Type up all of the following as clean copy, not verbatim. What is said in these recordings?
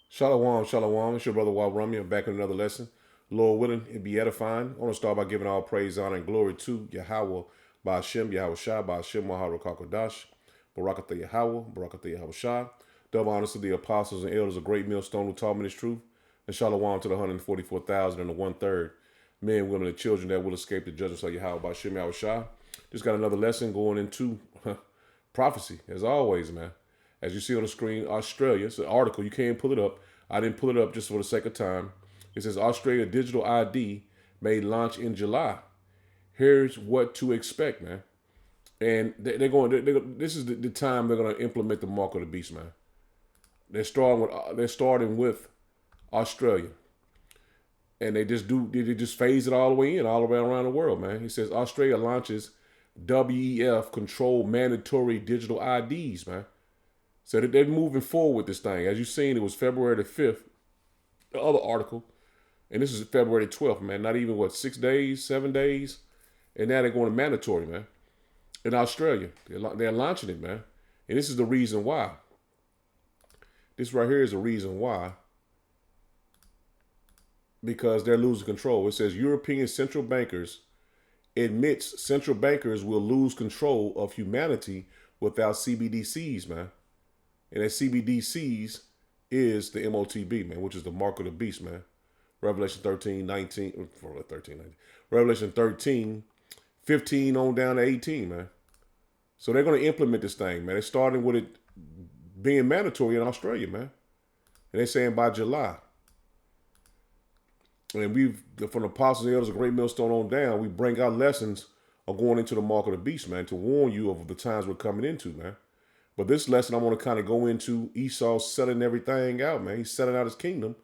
Shalom, shalom. It's your brother Rami. I'm back in another lesson. Lord willing, it be edifying. I want to start by giving all praise, honor, and glory to Yahweh, Ba'ashem, Yahweh Shah, Ba'ashem, Mahara Kakadash, Barakatha Yahweh, Barakatha Yahweh Shah. Double honors to the apostles and elders of Great Millstone who taught me this truth. And shalom to the 144,000 and the one-third men, women, and children that will escape the judgments of Yahweh, Ba'ashem, Yahweh Shah. Just got another lesson going into prophecy, as always, man. As you see on the screen, Australia, it's an article, you can't pull it up. I didn't pull it up just for the sake of time. It says Australia digital ID may launch in July. Here's what to expect, man. And they're going. This is the time they're going to implement the mark of the beast, man. They're starting with Australia, and they just phase it all the way in, all around the world, man. He says Australia launches WEF controlled mandatory digital IDs, man. So they're moving forward with this thing. As you've seen, it was February the 5th, the other article. And this is February 12th, man. Not even, 6 days, 7 days? And now they're going to mandatory, man. In Australia. They're launching it, man. And this is the reason why. This right here is the reason why. Because they're losing control. It says European central bankers admits central bankers will lose control of humanity without CBDCs, man. And that CBDCs is the MOTB, man, which is the mark of the beast, man. Revelation 13, 19, Revelation 13, 15 on down to 18, man. So they're going to implement this thing, man. They're starting with it being mandatory in Australia, man. And they're saying by July. And from the apostles and elders of Great Millstone on down, we bring out lessons of going into the mark of the beast, man, to warn you of the times we're coming into, man. But this lesson, I want to kind of go into Esau selling everything out, man. He's selling out his kingdom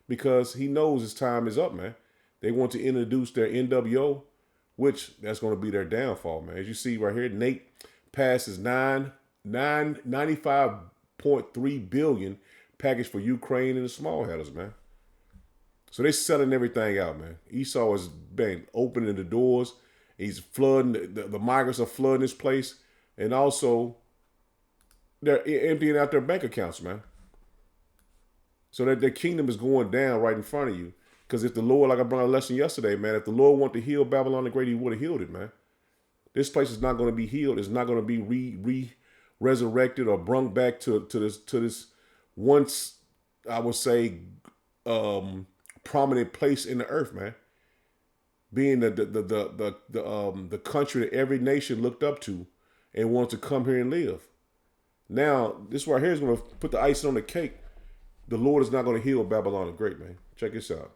because he knows his time is up, man. They want to introduce their NWO, which that's going to be their downfall, man. As you see right here, Nate passes 95.3 billion package for Ukraine and the small headers, man. So they're selling everything out, man. Esau has been opening the doors. He's flooding, the migrants are flooding this place. And also, they're emptying out their bank accounts, man. So that their kingdom is going down right in front of you. Because if the Lord, like I brought a lesson yesterday, man, if the Lord wanted to heal Babylon the Great, he would have healed it, man. This place is not going to be healed. It's not going to be resurrected or brung back to this once, I would say, prominent place in the earth, man. Being the country that every nation looked up to and wanted to come here and live. Now, this right here is going to put the icing on the cake. The Lord is not going to heal Babylon the Great, man. Check this out.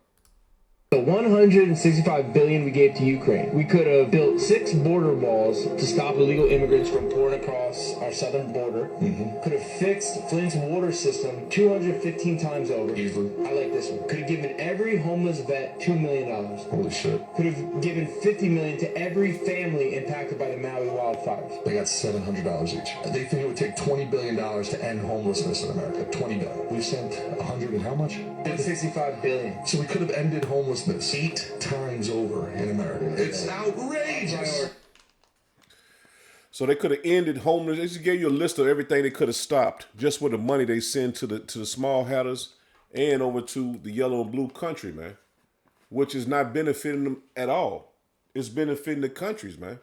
The 165 billion we gave to Ukraine, we could have built 6 border walls to stop illegal immigrants from pouring across our southern border. Could have fixed Flint's water system 215 times over. Easily. I like this one. Could have given every homeless vet $2 million. Holy shit. Could have given $50 million to every family impacted by the Maui wildfires. They got $700 each. They think it would take $20 billion to end homelessness in America. $20 billion. We've sent 100 and how much? 165 billion. So we could have ended homelessness 8 times over in America. It's outrageous. So they could have ended homeless. They just gave you a list of everything they could have stopped just with the money they send to the small hatters and over to the yellow and blue country, man, which is not benefiting them at all. It's benefiting the countries, man.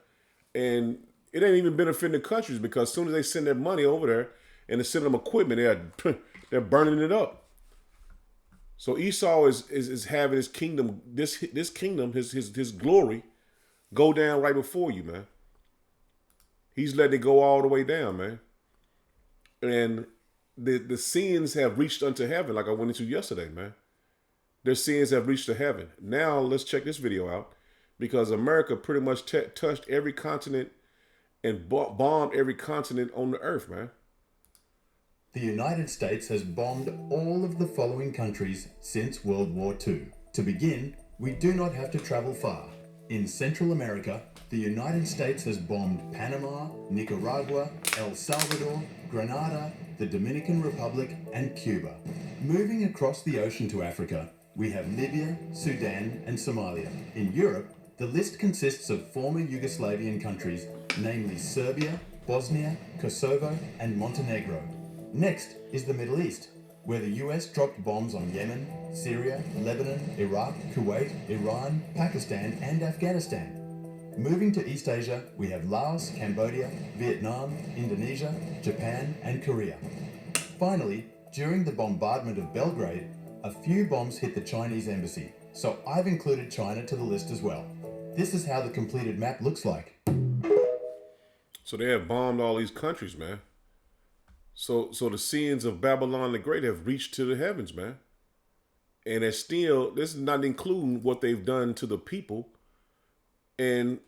And it ain't even benefiting the countries because as soon as they send their money over there and they send them equipment, they're burning it up. So Esau is having his kingdom, this kingdom, his glory, go down right before you, man. He's letting it go all the way down, man. And the sins have reached unto heaven, like I went into yesterday, man. Their sins have reached to heaven. Now let's check this video out because America pretty much touched every continent and bombed every continent on the earth, man. The United States has bombed all of the following countries since World War II. To begin, we do not have to travel far. In Central America, the United States has bombed Panama, Nicaragua, El Salvador, Grenada, the Dominican Republic, and Cuba. Moving across the ocean to Africa, we have Libya, Sudan, and Somalia. In Europe, the list consists of former Yugoslavian countries, namely Serbia, Bosnia, Kosovo, and Montenegro. Next is the Middle East. where the US dropped bombs on Yemen, Syria, Lebanon, Iraq, Kuwait, Iran, Pakistan, and Afghanistan. Moving to East Asia, we have Laos, Cambodia, Vietnam, Indonesia, Japan, and Korea. Finally, during the bombardment of Belgrade, a few bombs hit the Chinese embassy, so I've included China to the list as well. This is how the completed map looks like. So they have bombed all these countries, man. So the sins of Babylon the Great have reached to the heavens, man. And it's still, this is not including what they've done to the people. And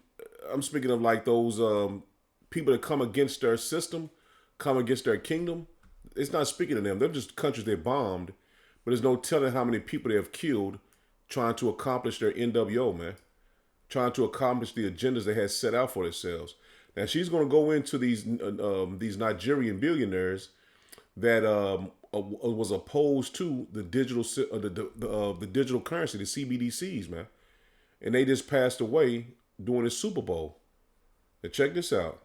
I'm speaking of like those people that come against their system, come against their kingdom. It's not speaking of them. They're just countries they bombed. But there's no telling how many people they have killed trying to accomplish their NWO, man. Trying to accomplish the agendas they had set out for themselves. Now she's going to go into these Nigerian billionaires that was opposed to the digital the digital currency, the CBDCs, man, and they just passed away during the Super Bowl. Now check this out.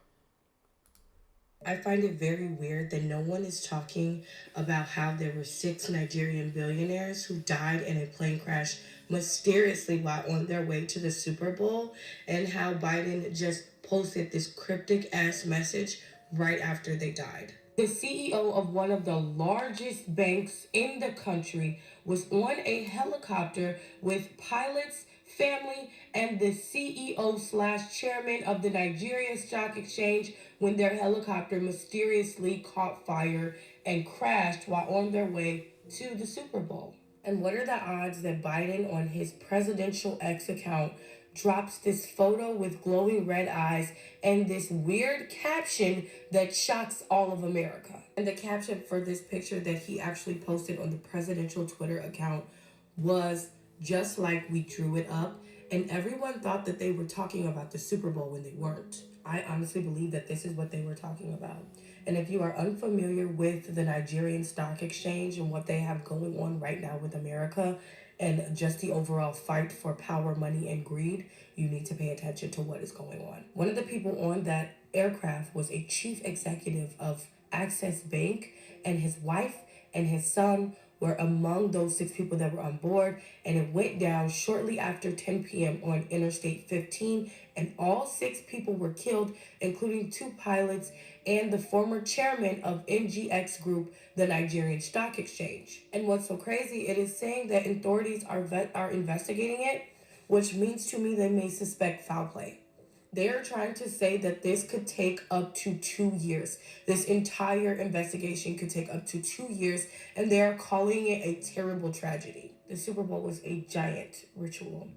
I find it very weird that no one is talking about how there were 6 Nigerian billionaires who died in a plane crash mysteriously while on their way to the Super Bowl, and how Biden just posted this cryptic ass message right after they died. The CEO of one of the largest banks in the country was on a helicopter with pilots, family, and the CEO slash chairman of the Nigeria Stock Exchange when their helicopter mysteriously caught fire and crashed while on their way to the Super Bowl. And what are the odds that Biden on his presidential X account drops this photo with glowing red eyes and this weird caption that shocks all of America? And the caption for this picture that he actually posted on the presidential Twitter account was "just like we drew it up," and everyone thought that they were talking about the Super Bowl when they weren't. I honestly believe that this is what they were talking about. And if you are unfamiliar with the Nigerian Stock Exchange and what they have going on right now with America and just the overall fight for power, money, and greed, you need to pay attention to what is going on. One of the people on that aircraft was a chief executive of Access Bank, and his wife and his son were among those 6 people that were on board, and it went down shortly after 10 p.m. on Interstate 15, and all 6 people were killed, including 2 pilots and the former chairman of NGX Group, the Nigerian Stock Exchange. And what's so crazy, it is saying that authorities are investigating it, which means to me they may suspect foul play. They are trying to say that this could take up to 2 years. This entire investigation could take up to 2 years, and they are calling it a terrible tragedy. The Super Bowl was a giant ritual.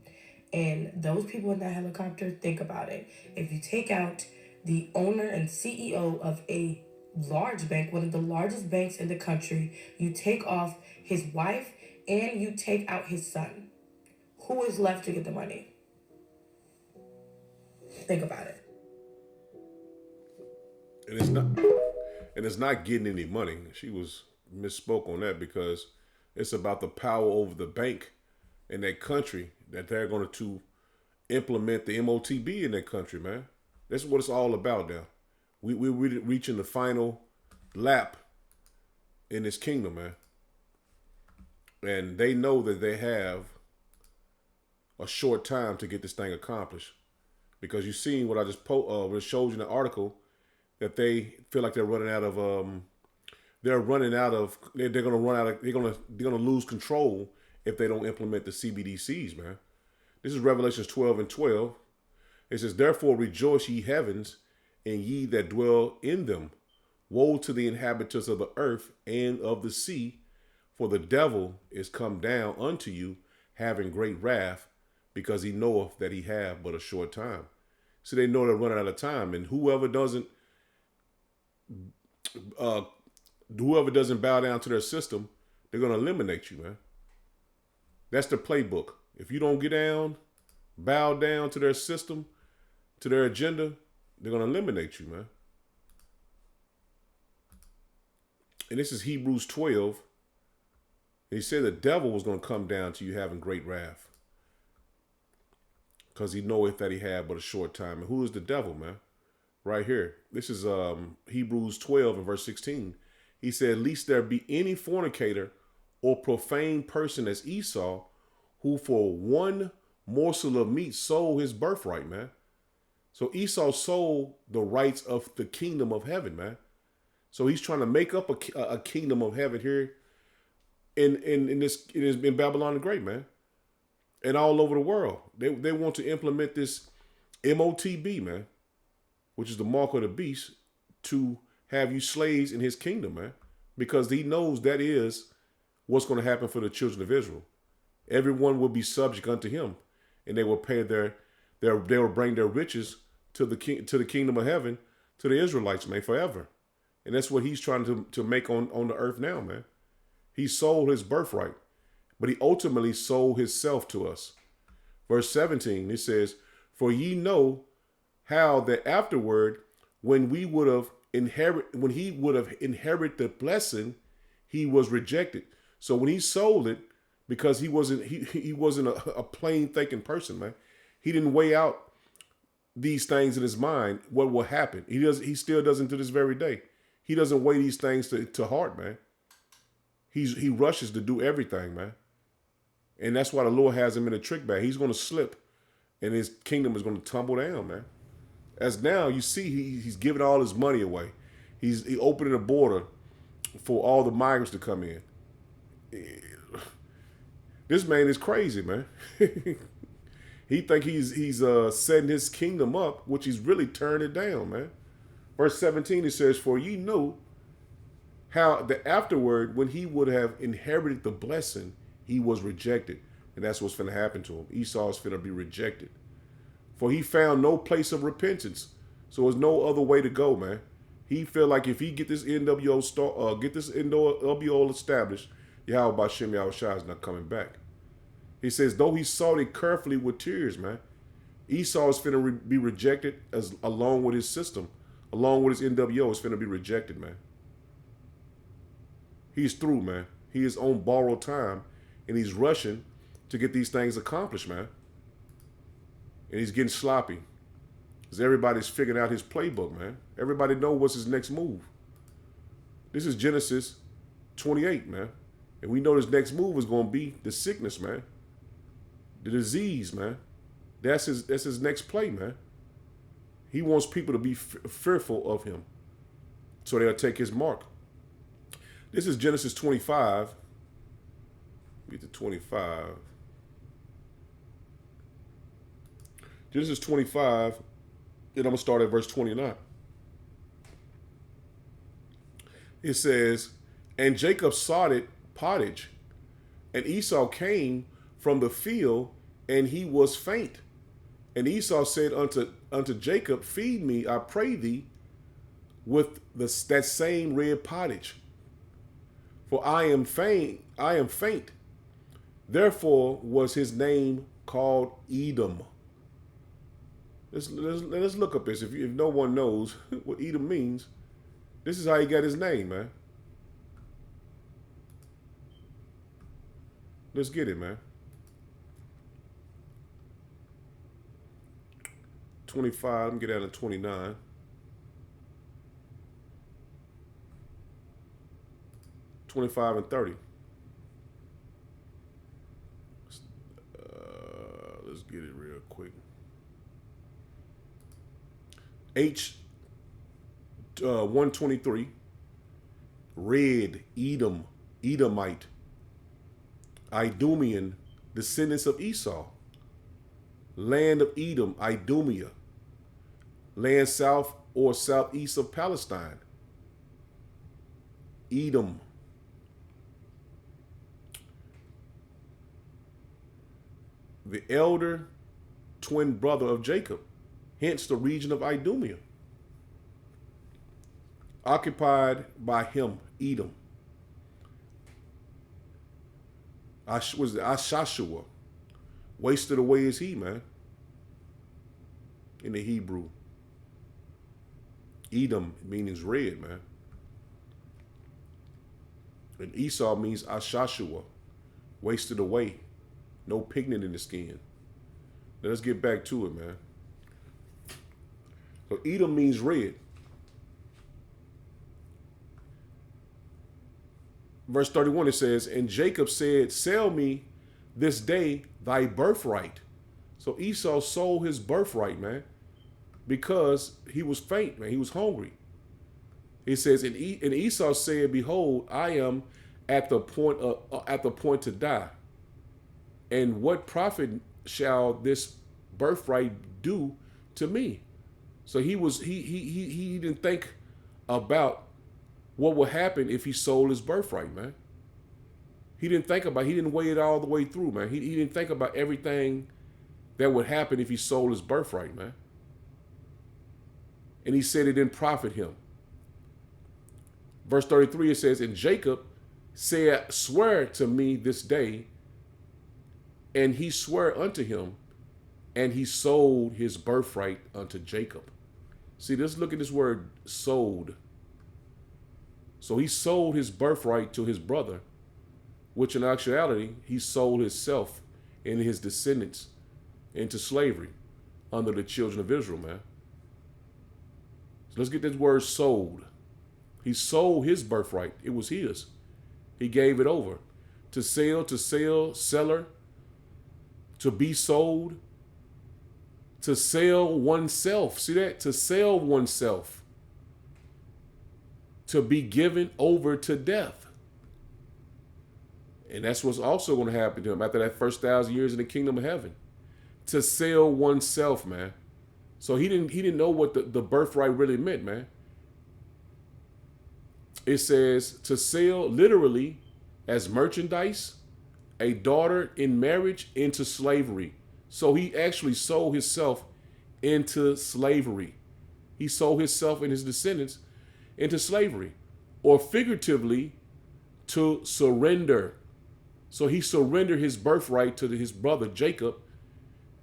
And those people in that helicopter, think about it. If you take out the owner and CEO of a large bank, one of the largest banks in the country, you take off his wife and you take out his son, who is left to get the money? Think about it. And it's not getting any money. She was misspoke on that because it's about the power over the bank in that country that they're going to implement the MOTB in that country, man. That's what it's all about now. We're reaching the final lap in this kingdom, man. And they know that they have a short time to get this thing accomplished. Because you've seen what I just showed you in the article, that they feel like they're running out of they're going to lose control if they don't implement the CBDCs, man. This is Revelations 12:12. It says, "Therefore rejoice, ye heavens, and ye that dwell in them. Woe to the inhabitants of the earth and of the sea, for the devil is come down unto you, having great wrath, because he knoweth that he have but a short time." So they know they're running out of time, and whoever doesn't bow down to their system, they're going to eliminate you, man. That's the playbook. If you don't get down, bow down to their system, to their agenda, they're going to eliminate you, man. And this is Hebrews 12. He said the devil was going to come down to you having great wrath, because he knoweth that he had but a short time. And who is the devil, man? Right here. This is Hebrews 12 and verse 16. He said, "Lest there be any fornicator or profane person as Esau, who for one morsel of meat sold his birthright, man." So Esau sold the rights of the kingdom of heaven, man. So he's trying to make up a kingdom of heaven here in Babylon the Great, man, and all over the world. They want to implement this MOTB, man, which is the mark of the beast, to have you slaves in his kingdom, man, because he knows that is what's going to happen for the children of Israel. Everyone will be subject unto him, and they will pay they will bring their riches to the kingdom of heaven, to the Israelites, man, forever. And that's what he's trying to make on the earth now, man. He sold his birthright, but he ultimately sold himself to us. Verse 17, it says, "For ye know how that afterward, when he would have inherited the blessing, he was rejected." So when he sold it, because he wasn't a plain thinking person, man. He didn't weigh out these things in his mind, what will happen. He still doesn't to this very day. He doesn't weigh these things to heart, man. He rushes to do everything, man. And that's why the Lord has him in a trick bag. He's going to slip, and his kingdom is going to tumble down, man. As now you see, he's giving all his money away. He opening the border for all the migrants to come in. This man is crazy, man. He think he's setting his kingdom up, which he's really turning it down, man. Verse 17, it says, "For ye know how that afterward, when he would have inherited the blessing, he was rejected." And that's what's finna happen to him. Esau is finna be rejected. "For he found no place of repentance." So there's no other way to go, man. He feel like if he get this NWO established, Yahweh Bashem Yahushua is not coming back. He says, though he sought it carefully with tears, man, Esau is finna be rejected along with his system, along with his NWO is finna be rejected, man. He's through, man. He is on borrowed time, and he's rushing to get these things accomplished, man. And he's getting sloppy, because everybody's figuring out his playbook, man. Everybody knows what's his next move. This is Genesis 28, man. And we know his next move is going to be the sickness, man. The disease, man. That's his next play, man. He wants people to be fearful of him, so they'll take his mark. This is Genesis 25. Get to 25. Genesis 25, and I'm going to start at verse 29. It says, "And Jacob sought pottage, and Esau came from the field, and he was faint. And Esau said unto Jacob, Feed me, I pray thee, with that same red pottage. For I am faint. Therefore was his name called Edom." Let's look up this. If no one knows what Edom means, this is how he got his name, man. Let's get it, man. 25, let me get out of 29. 25 and 30. Let's get it real quick. H 123. Red, Edom, Edomite, Idumean, descendants of Esau. Land of Edom, Idumea. Land south or southeast of Palestine. Edom. The elder twin brother of Jacob, hence the region of Idumea. Occupied by him, Edom. Was Ashashua. Wasted away is he, man. In the Hebrew. Edom means red, man. And Esau means Ashashua. Wasted away. No pigment in the skin. Now let's get back to it, man. So Edom means red. verse 31, it says, and Jacob said, sell me this day thy birthright. So Esau sold his birthright, man, because he was faint, man. He was hungry. He says, and Esau said, behold, I am at the point to die. And what profit shall this birthright do to me? So he didn't think about what would happen if he sold his birthright, man. He didn't weigh it all the way through, man. He didn't think about everything that would happen if he sold his birthright, man. And he said it didn't profit him. Verse 33, it says, and Jacob said, swear to me this day. And he swore unto him, and he sold his birthright unto Jacob. See, let's look at this word sold. So he sold his birthright to his brother, which in actuality, he sold himself and his descendants into slavery under the children of Israel, man. So let's get this word sold. He sold his birthright. It was his. He gave it over. To sell, seller, to be sold, to sell oneself. See that? To sell oneself. To be given over to death. And that's what's also going to happen to him after that first 1,000 years in the kingdom of heaven. To sell oneself, man. So he didn't know what the birthright really meant, man. It says to sell literally as merchandise, a daughter in marriage into slavery. So he actually sold himself into slavery. He sold himself and his descendants into slavery, or figuratively to surrender. So he surrendered his birthright to his brother Jacob,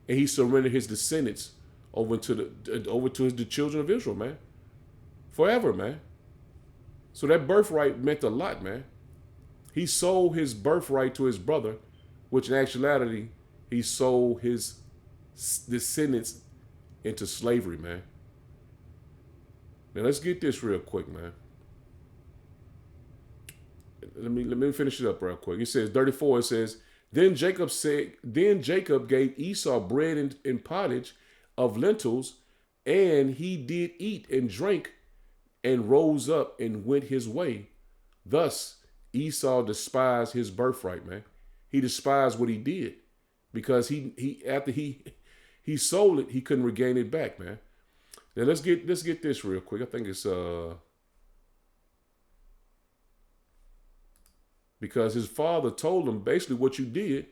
and he surrendered his descendants over to the children of Israel, man. Forever, man. So that birthright meant a lot, man. He sold his birthright to his brother, which in actuality, he sold his descendants into slavery, man. Now let's get this real quick, man. Let me finish it up real quick. It says 34. It says, then Jacob gave Esau bread and pottage of lentils, and he did eat and drank, and rose up and went his way. Thus Esau despised his birthright, man. He despised what he did, because after he sold it, he couldn't regain it back, man. Now let's get this real quick. I think it's because his father told him basically what you did,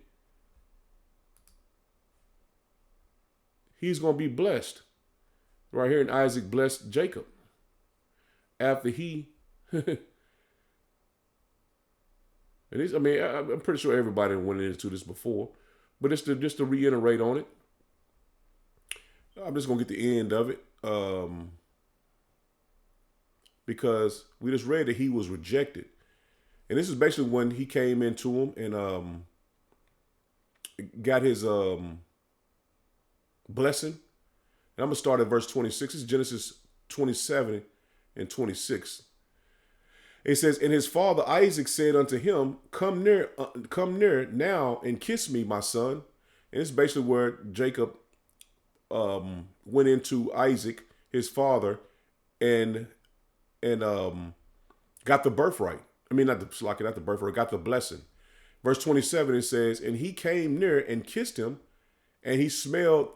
he's going to be blessed. Right here, in Isaac blessed Jacob after he and I'm pretty sure everybody went into this before, but just to reiterate on it, I'm just gonna get the end of it, because we just read that he was rejected, and this is basically when he came into him and got his blessing. And I'm gonna start at verse 26. It's Genesis 27 and 26. It says, and his father Isaac said unto him, come near now and kiss me, my son. And it's basically where Jacob went into Isaac, his father, and got the birthright. I mean, not the birthright, got the blessing. Verse 27, it says, and he came near and kissed him, and he smelled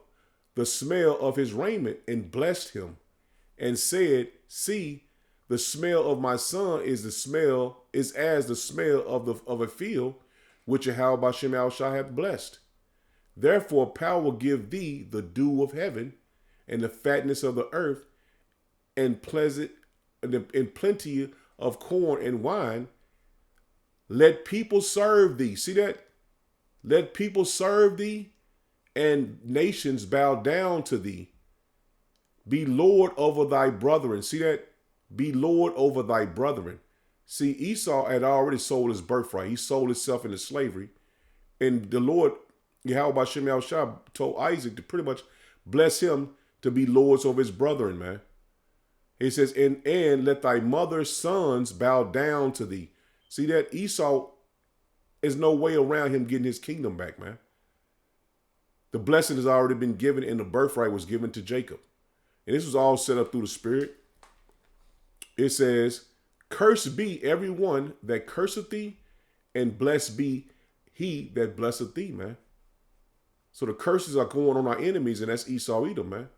the smell of his raiment and blessed him, and said, see, the smell of my son is as the smell of a field which Yahweh Bashem Al-Shah hath blessed. Therefore power will give thee the dew of heaven and the fatness of the earth and plenty of corn and wine. Let people serve thee. See that? Let people serve thee and nations bow down to thee. Be Lord over thy brethren. See that? Be Lord over thy brethren. See, Esau had already sold his birthright. He sold himself into slavery. And the Lord, Yahweh Bashem Al-Shah, told Isaac to pretty much bless him to be lords over his brethren, man. He says, and let thy mother's sons bow down to thee. See that? Esau, is no way around him getting his kingdom back, man. The blessing has already been given and the birthright was given to Jacob. And this was all set up through the Spirit. It says, cursed be every one that curseth thee, and blessed be he that blesseth thee, man. So the curses are going on our enemies, and that's Esau Edom, man.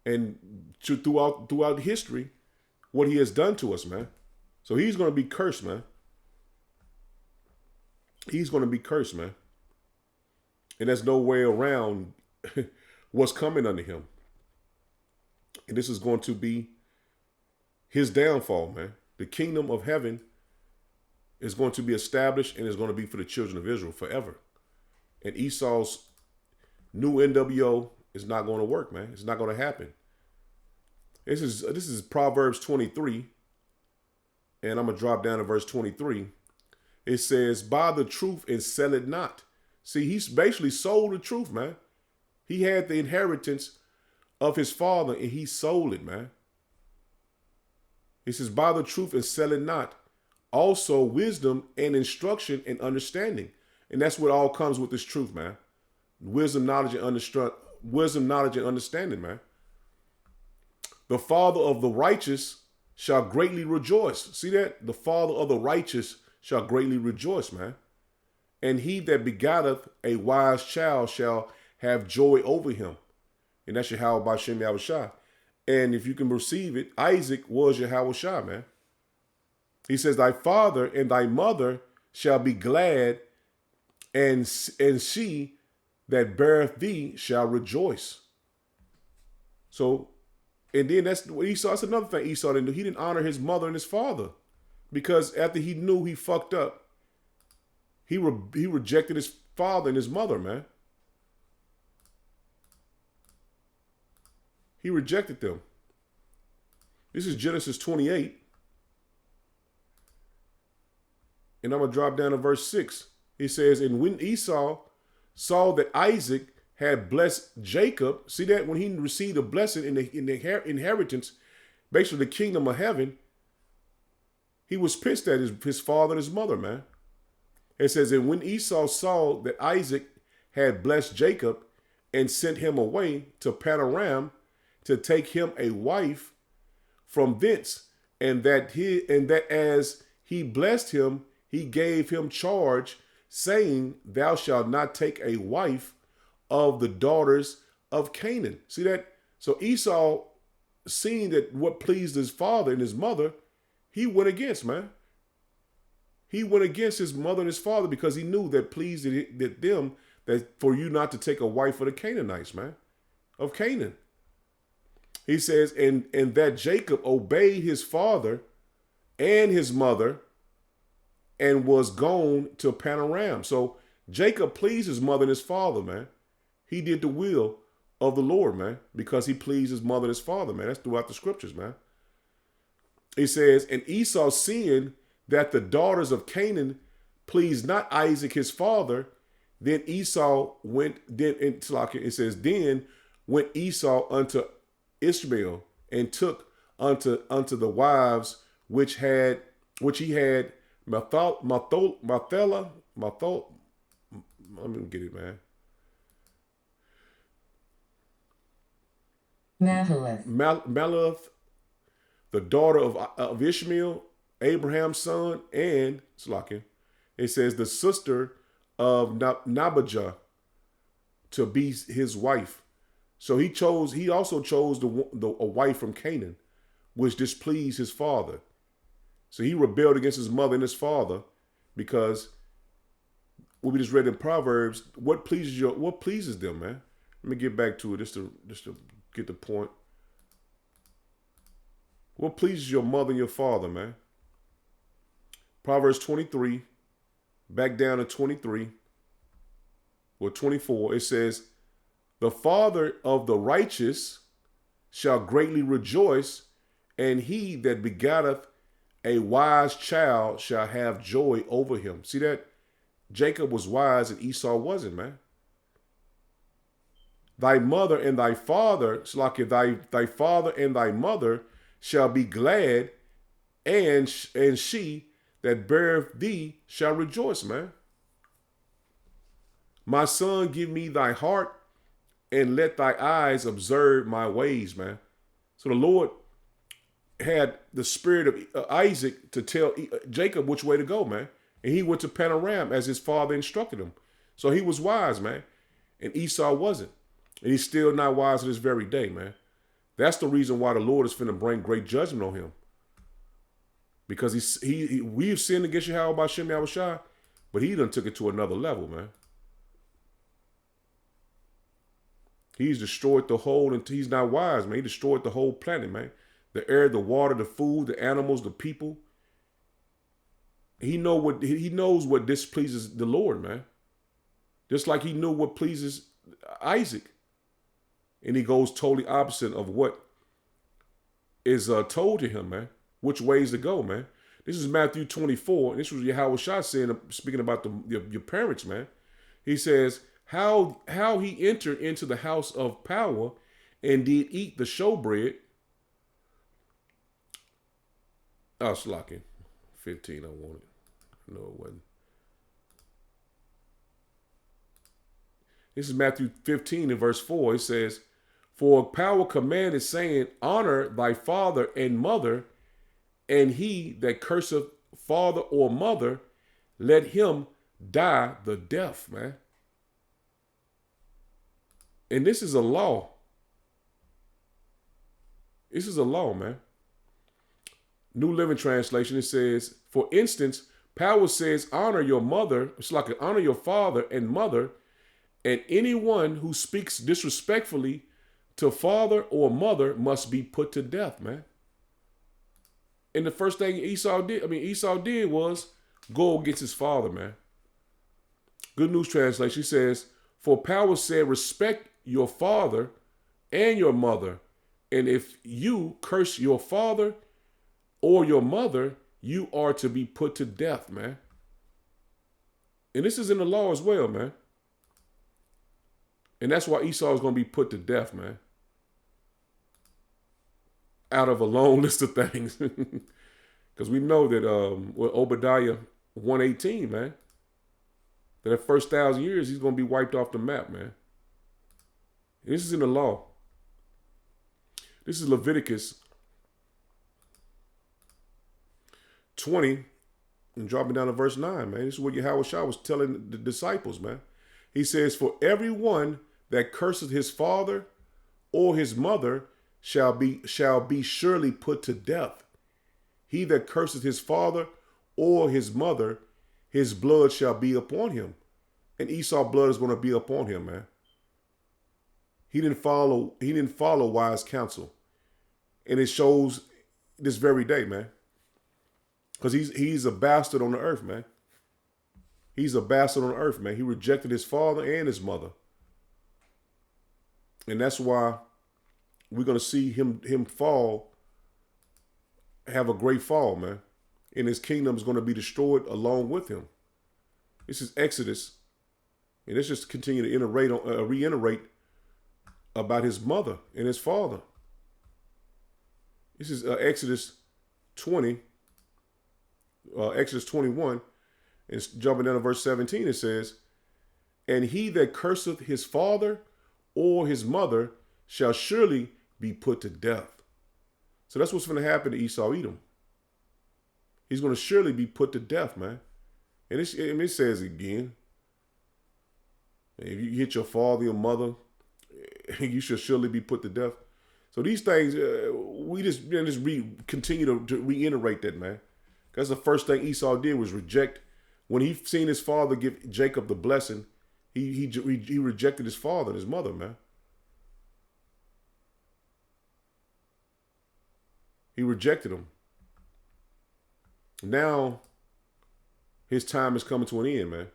And throughout history, what he has done to us, man. So he's going to be cursed, man. He's going to be cursed, man. And there's no way around what's coming under him. And this is going to be his downfall, man. The kingdom of heaven is going to be established and is going to be for the children of Israel forever. And Esau's new NWO is not going to work, man. It's not going to happen. This is Proverbs 23. And I'm going to drop down to verse 23. It says, buy the truth and sell it not. See, he's basically sold the truth, man. He had the inheritance of his father and he sold it, man. It says, buy the truth and sell it not. Also wisdom and instruction and understanding. And that's what all comes with this truth, man. Wisdom, knowledge, and understanding, man. The father of the righteous shall greatly rejoice. See that? The father of the righteous shall greatly rejoice, man. And he that begotteth a wise child shall have joy over him. And that's Yahweh Bashem Yahushua. And if you can receive it, Isaac was Yahushua, man. He says, thy father and thy mother shall be glad, and she that beareth thee shall rejoice. So, and then that's what Esau, that's another thing Esau didn't do. He didn't honor his mother and his father. Because after he knew he fucked up, he rejected his father and his mother, man. He rejected them. This is Genesis 28. And I'm going to drop down to verse 6. He says, and when Esau saw that Isaac had blessed Jacob, see that? When he received a blessing in the inheritance, basically the kingdom of heaven, he was pissed at his father and his mother, man. It says, and when Esau saw that Isaac had blessed Jacob and sent him away to Padan-aram to take him a wife from thence, and that as he blessed him, he gave him charge, saying, thou shalt not take a wife of the daughters of Canaan. See that? So Esau, seeing that what pleased his father and his mother, he went against, man. He went against his mother and his father because he knew that pleased them that for you not to take a wife of the Canaanites, man, of Canaan. He says, and that Jacob obeyed his father and his mother and was gone to Padan-aram. So Jacob pleased his mother and his father, man. He did the will of the Lord, man, because he pleased his mother and his father, man. That's throughout the scriptures, man. He says, and Esau, seeing that the daughters of Canaan pleased not Isaac his father, then Esau went, it says, then went Esau unto Ishmael and took unto the wives which he had Mathala, let me get it, man. Mahalath, the daughter of Ishmael, Abraham's son, and it says the sister of Nabijah to be his wife. So he also chose a wife from Canaan, which displeased his father. So he rebelled against his mother and his father because what we just read in Proverbs, what pleases them, man? Let me get back to it just to get the point. What pleases your mother and your father, man? Proverbs 23, back down to 23 or 24, it says, the father of the righteous shall greatly rejoice, and he that begotteth a wise child shall have joy over him. See that? Jacob was wise and Esau wasn't, man. Thy mother and thy father, thy father and thy mother shall be glad, and she that beareth thee shall rejoice, man. My son, give me thy heart, and let thy eyes observe my ways, man. So the Lord had the spirit of Isaac to tell Jacob which way to go, man. And he went to Panorama as his father instructed him. So he was wise, man. And Esau wasn't. And he's still not wise to this very day, man. That's the reason why the Lord is finna bring great judgment on him. Because we've sinned against Yahweh by Shem Yahushua, but he done took it to another level, man. He's destroyed the whole, and he's not wise, man. He destroyed the whole planet, man. The air, the water, the food, the animals, the people. He knows what displeases the Lord, man. Just like he knew what pleases Isaac. And he goes totally opposite of what is told to him, man. Which ways to go, man. This is Matthew 24. And this was Yahweh Shah saying, speaking about your parents, man. He says, how he entered into the house of power and did eat the showbread. Oh, slacking. 15, I wanted. No, it wasn't. This is Matthew 15 and verse 4. It says, for power commanded, saying, honor thy father and mother, and he that curseth father or mother, let him die the death, man. And this is a law. This is a law, man. New Living Translation, it says, for instance, power says, honor your mother, it's like honor your father and mother, and anyone who speaks disrespectfully to father or mother must be put to death, man. And the first thing Esau did was go against his father, man. Good News Translation says, for power said, respect your father and your mother. And if you curse your father or your mother, you are to be put to death, man. And this is in the law as well, man. And that's why Esau is going to be put to death, man. Out of a long list of things. Because we know that with Obadiah 1:18, man, that the first 1,000 years, he's going to be wiped off the map, man. And this is in the law. This is Leviticus 20, and dropping down to verse 9, man. This is what Yahweh Shah was telling the disciples, man. He says, for everyone that curses his father or his mother shall be surely put to death. He that curses his father or his mother, his blood shall be upon him. And Esau's blood is going to be upon him, man. He didn't follow wise counsel. And it shows this very day, man. Because he's a bastard on the earth, man. He's a bastard on the earth, man. He rejected his father and his mother. And that's why we're going to see him fall, have a great fall, man. And his kingdom is going to be destroyed along with him. This is Exodus. And let's just continue to reiterate about his mother and his father. This is Exodus 20, Exodus 21. And jumping down to verse 17, it says, and he that curseth his father or his mother shall surely be put to death. So that's what's going to happen to Esau Edom. He's going to surely be put to death, man. And it says again, if you hit your father or mother, you shall surely be put to death. So these things, we just continue to reiterate that, man. That's the first thing Esau did was reject. When he seen his father give Jacob the blessing, he rejected his father and his mother, man. He rejected them. Now, his time is coming to an end, man.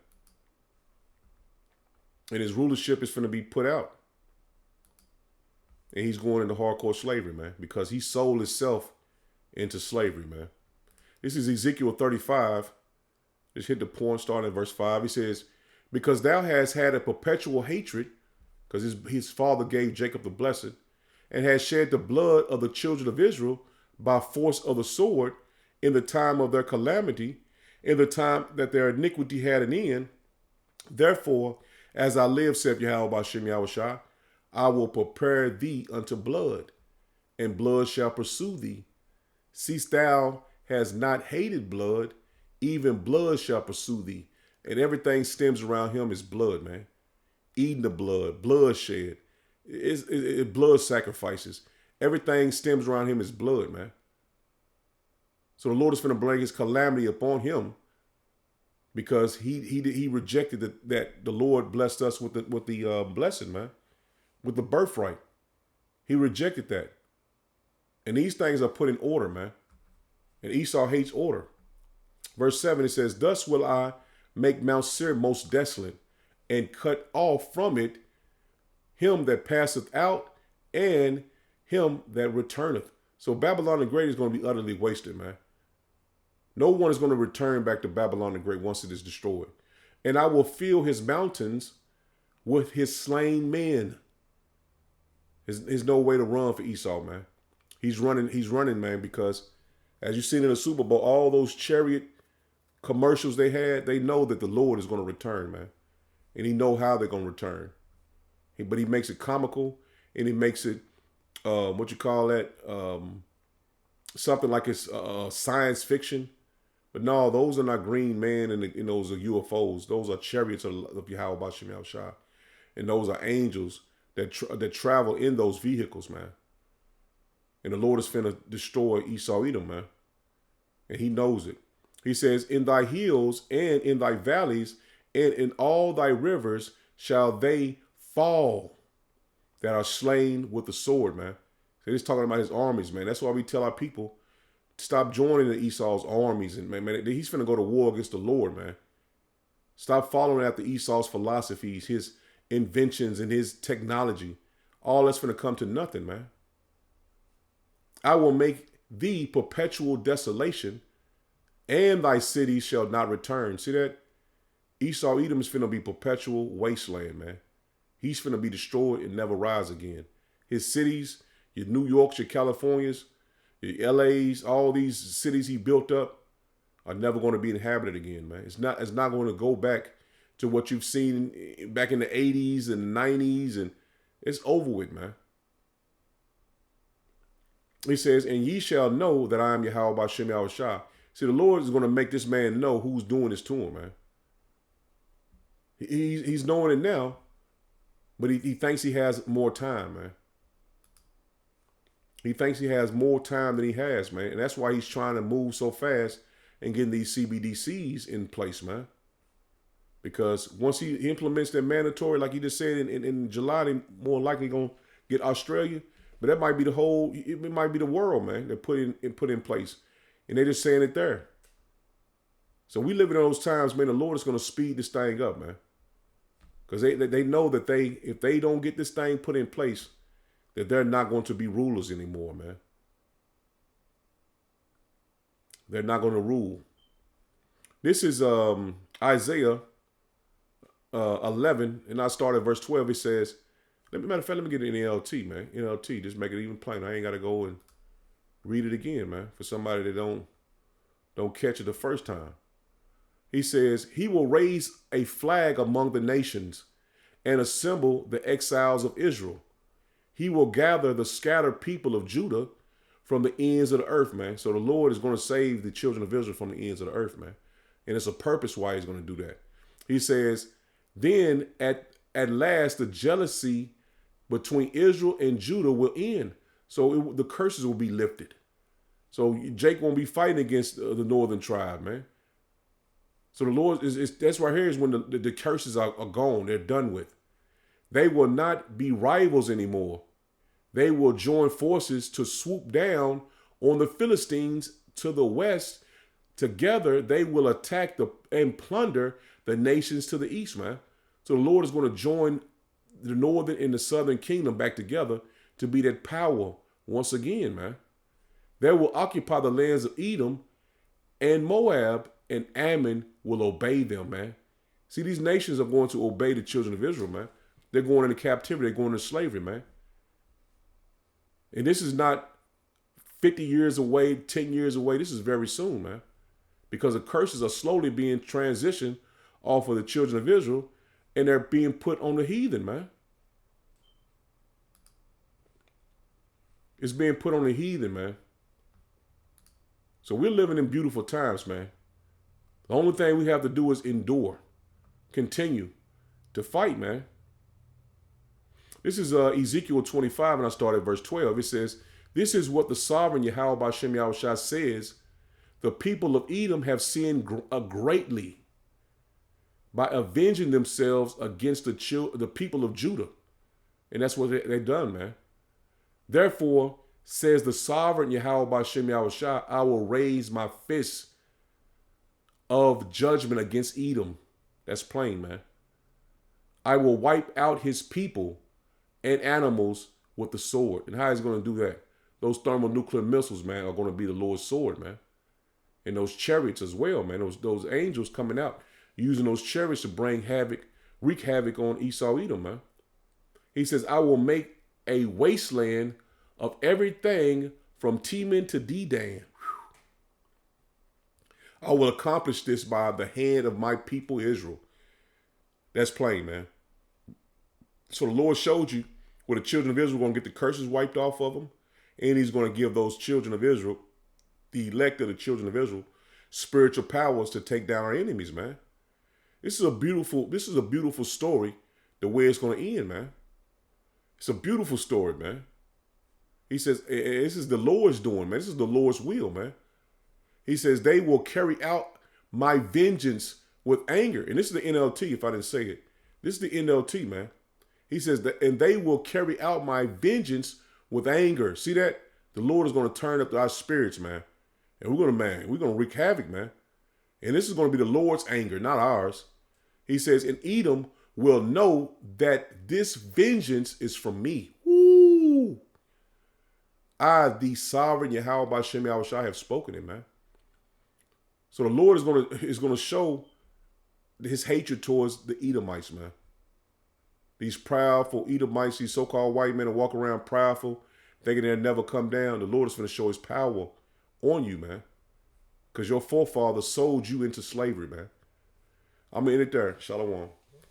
And his rulership is going to be put out. And he's going into hardcore slavery, man, because he sold himself into slavery, man. This is Ezekiel 35. Just hit the point, starting at verse 5. He says, because thou hast had a perpetual hatred, because his father gave Jacob the blessing, and has shed the blood of the children of Israel by force of the sword in the time of their calamity, in the time that their iniquity had an end. Therefore, as I live, saith Yahweh Bashem Yahushua, I will prepare thee unto blood, and blood shall pursue thee. Seest thou has not hated blood, even blood shall pursue thee. And everything stems around him is blood, man. Eating the blood, bloodshed, blood sacrifices. Everything stems around him is blood, man. So the Lord is going to bring his calamity upon him because he rejected that the Lord blessed us with the blessing, man, with the birthright. He rejected that. And these things are put in order, man. And Esau hates order. Verse 7, it says, thus will I make Mount Seir most desolate, and cut off from it him that passeth out, and him that returneth. So Babylon the Great is going to be utterly wasted, man. No one is going to return back to Babylon the Great once it is destroyed. And I will fill his mountains with his slain men. There's no way to run for Esau, man. He's running, man, because as you've seen in the Super Bowl, all those chariot commercials they had, they know that the Lord is going to return, man. And he know how they're going to return. But he makes it comical, and he makes it, something like it's science fiction. But no, those are not green men and those are UFOs. Those are chariots of Yahweh Bashem Yahushua. And those are angels that travel in those vehicles, man. And the Lord is finna destroy Esau Edom, man. And he knows it. He says, in thy hills and in thy valleys and in all thy rivers shall they fall that are slain with the sword, man. So he's talking about his armies, man. That's why we tell our people, stop joining the Esau's armies. And man, he's finna go to war against the Lord, man. Stop following after Esau's philosophies, his inventions, and his technology. All that's finna come to nothing, man. I will make thee perpetual desolation, and thy cities shall not return. See that? Esau Edom is finna be perpetual wasteland, man. He's finna be destroyed and never rise again. His cities, your New Yorks, your Californias, your LAs, all these cities he built up are never going to be inhabited again, man. It's not going to go back to what you've seen back in the 80s and 90s, and it's over with, man. He says, and ye shall know that I am Yahweh Bashem Yahushua. See, the Lord is going to make this man know who's doing this to him, man. He's knowing it now, but he thinks he has more time, man. He thinks he has more time than he has, man. And that's why he's trying to move so fast and getting these CBDCs in place, man. Because once he implements that mandatory, like he just said in July, they more likely going to get Australia. But that might be it might be the world, man, that put in place. And they're just saying it there. So we live in those times, man, the Lord is going to speed this thing up, man. Because they know that if they don't get this thing put in place, that they're not going to be rulers anymore, man. They're not going to rule. This is Isaiah 11, and I start at verse 12. It says, matter of fact, let me get an NLT, man. NLT, just make it even plainer. I ain't got to go and read it again, man, for somebody that don't catch it the first time. He says, he will raise a flag among the nations and assemble the exiles of Israel. He will gather the scattered people of Judah from the ends of the earth, man. So the Lord is going to save the children of Israel from the ends of the earth, man. And it's a purpose why he's going to do that. He says, then at last the jealousy between Israel and Judah will end. So the curses will be lifted. So Jake won't be fighting against the northern tribe, man. So the Lord that's right here is when the curses are gone. They're done with. They will not be rivals anymore. They will join forces to swoop down on the Philistines to the west. Together, they will attack and plunder the nations to the east, man. So the Lord is going to join the northern and the southern kingdom back together to be that power once again, man. They will occupy the lands of Edom and Moab, and Ammon will obey them, man. See, these nations are going to obey the children of Israel, man. They're going into captivity. They're going into slavery, man. And this is not 50 years away, 10 years away. This is very soon, man. because the curses are slowly being transitioned off of the children of Israel, and they're being put on the heathen, man. It's being put on the heathen, man. So we're living in beautiful times, man. The only thing we have to do is endure, continue to fight, man. This is Ezekiel 25, and I start at verse 12. It says, "This is what the sovereign Yahweh B'Shem Yahushua says: the people of Edom have sinned greatly by avenging themselves against the people of Judah." And that's what they've done, man. "Therefore, says the sovereign Yahweh B'Shem Yahushua, I will raise my fist of judgment against Edom." That's plain, man. "I will wipe out his people and animals with the sword." And how is he going to do that? Those thermonuclear missiles, man, are going to be the Lord's sword, man. And those chariots as well, man. Those angels coming out, using those chariots to wreak havoc on Esau, Edom, man. He says, "I will make a wasteland of everything from Teman to Dedan. I will accomplish this by the hand of my people Israel." That's plain, man. So the Lord showed you where the children of Israel are going to get the curses wiped off of them. And he's going to give those children of Israel, the elect of the children of Israel, spiritual powers to take down our enemies, man. This is a beautiful story, the way it's going to end, man. It's a beautiful story, man. He says, this is the Lord's doing, man. This is the Lord's will, man. He says, "They will carry out my vengeance with anger." And this is the NLT, if I didn't say it. This is the NLT, man. He says, "And they will carry out my vengeance with anger." See that? The Lord is going to turn up our spirits, man. And we're going to wreak havoc, man. And this is going to be the Lord's anger, not ours. He says, "And Edom will know that this vengeance is from me. Woo! I, the sovereign Yahweh B'Shem Yahushua, have spoken it, man." So the Lord is going to show his hatred towards the Edomites, man. These proudful Edomites, these so-called white men that walk around proudful, thinking they'll never come down. The Lord is going to show his power on you, man. Because your forefathers sold you into slavery, man. I'm going to end it there. Shalom.